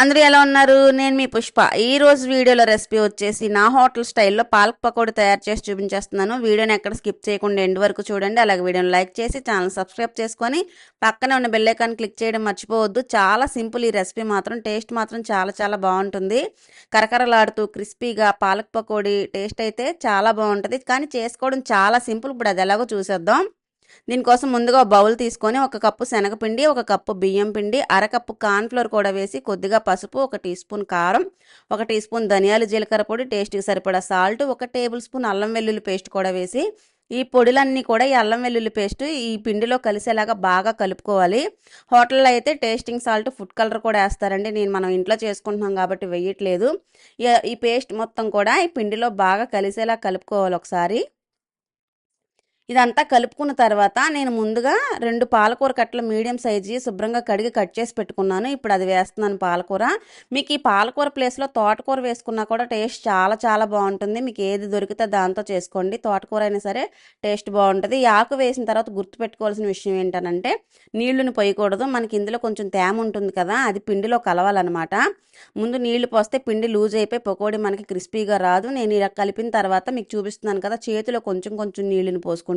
అందరూ ఎలా ఉన్నారు? నేను మీ పుష్ప. ఈ రోజు వీడియోలో రెసిపీ వచ్చేసి నా హోటల్ స్టైల్లో పాలక్ పకోడీ తయారు చేసి చూపించేస్తున్నాను. వీడియోని ఎక్కడ స్కిప్ చేయకుండా ఎండ్ వరకు చూడండి. అలాగే వీడియోని లైక్ చేసి ఛానల్ సబ్స్క్రైబ్ చేసుకొని పక్కనే ఉన్న బెల్ ఐకాన్ క్లిక్ చేయడం మర్చిపోవద్దు. చాలా సింపుల్ ఈ రెసిపీ మాత్రం. టేస్ట్ మాత్రం చాలా చాలా బాగుంటుంది. కరకరలాడుతూ క్రిస్పీగా పాలక్ పకోడీ టేస్ట్ అయితే చాలా బాగుంటుంది. కానీ చేసుకోవడం చాలా సింపుల్. ఇప్పుడు అది ఎలాగో చూసేద్దాం. దీనికోసం ముందుగా బౌల్ తీసుకొని 1 కప్పు శనగపిండి, 1 కప్పు బియ్యం పిండి, అరకప్పు కార్న్‌ఫ్లోర్ కూడా వేసి కొద్దిగా పసుపు, 1 టీ స్పూన్ కారం, 1 టీ స్పూన్ ధనియాలు జీలకర్ర పొడి, టేస్ట్‌కి సరిపడా సాల్ట్, 1 టేబుల్ స్పూన్ అల్లం వెల్లుల్లి పేస్ట్ కూడా వేసి ఈ పొడులన్నీ కూడా ఈ అల్లం వెల్లుల్లి పేస్ట్ ఈ పిండిలో కలిసేలాగా బాగా కలుపుకోవాలి. హోటల్లో అయితే టేస్టింగ్ సాల్ట్, ఫుడ్ కలర్ కూడా వేస్తారండి. మనం ఇంట్లో చేసుకుంటున్నాం కాబట్టి వేయట్లేదు. ఈ పేస్ట్ మొత్తం కూడా ఈ పిండిలో బాగా కలిసేలా కలుపుకోవాలి ఒకసారి. ఇదంతా కలుపుకున్న తర్వాత నేను ముందుగా 2 పాలకూర కట్టలు మీడియం సైజు శుభ్రంగా కడిగి కట్ చేసి పెట్టుకున్నాను. ఇప్పుడు అది వేస్తున్నాను పాలకూర. మీకు ఈ పాలకూర ప్లేస్లో తోటకూర వేసుకున్నా కూడా టేస్ట్ చాలా చాలా బాగుంటుంది. మీకు ఏది దొరికితే దాంతో చేసుకోండి. తోటకూర అయినా సరే టేస్ట్ బాగుంటుంది. ఈ ఆకు వేసిన తర్వాత గుర్తుపెట్టుకోవాల్సిన విషయం ఏంటనంటే నీళ్లను పోయకూడదు. మనకి ఇందులో కొంచెం తేమ ఉంటుంది కదా, అది పిండిలో కలవాలన్నమాట. ముందు నీళ్లు పోస్తే పిండి లూజ్ అయిపోయి పకోడీ మనకి క్రిస్పీగా రాదు. నేను ఇలా కలిపిన తర్వాత మీకు చూపిస్తున్నాను కదా, చేతిలో కొంచెం కొంచెం నీళ్ళని పోసుకుంటూ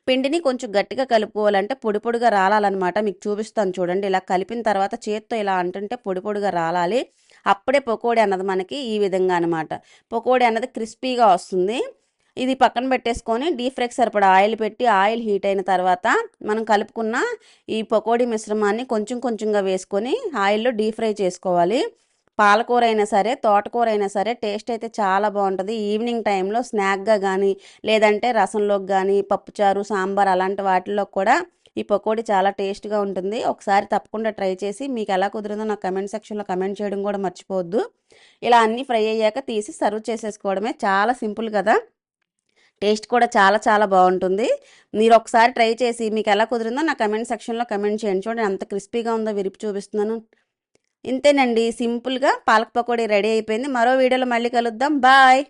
పిండిని కొంచెం గట్టిగా కలుపుకోవాలంటే పొడి పొడిగా రాలాలన్నమాట. మీకు చూపిస్తాను చూడండి. ఇలా కలిపిన తర్వాత చేతితో ఇలా అంటుంటే పొడి పొడిగా రాలాలి. అప్పుడే పకోడీ అన్నది మనకి ఈ విధంగా అనమాట. పకోడీ అన్నది క్రిస్పీగా వస్తుంది. ఇది పక్కన పెట్టేసుకొని డీప్ ఫ్రైకి సరిపడా ఆయిల్ పెట్టి ఆయిల్ హీట్ అయిన తర్వాత మనం కలుపుకున్న ఈ పకోడీ మిశ్రమాన్ని కొంచెం కొంచెంగా వేసుకొని ఆయిల్లో డీప్ ఫ్రై చేసుకోవాలి. పాలకూర అయినా సరే తోటకూర అయినా సరే టేస్ట్ అయితే చాలా బాగుంటుంది. ఈవినింగ్ టైంలో స్నాక్గా కానీ లేదంటే రసంలోకి కానీ పప్పుచారు సాంబార్ అలాంటి వాటిల్లో కూడా ఈ పకోడీ చాలా టేస్ట్గా ఉంటుంది. ఒకసారి తప్పకుండా ట్రై చేసి మీకు ఎలా కుదిరిందో నాకు కమెంట్ సెక్షన్లో కమెంట్ చేయడం కూడా మర్చిపోవద్దు. ఇలా అన్నీ ఫ్రై అయ్యాక తీసి సర్వ్ చేసేసుకోవడమే. చాలా సింపుల్ కదా, టేస్ట్ కూడా చాలా చాలా బాగుంటుంది. మీరు ఒకసారి ట్రై చేసి మీకు ఎలా కుదిరిందో నా కమెంట్ సెక్షన్లో కమెంట్ చేయండి. చూడండి ఎంత క్రిస్పీగా ఉందో విరిపి చూపిస్తున్నాను. ఇంతేనండి, సింపుల్గా పాలక్ పకోడీ రెడీ అయిపోయింది. మరో వీడియోలో మళ్ళీ కలుద్దాం. బాయ్.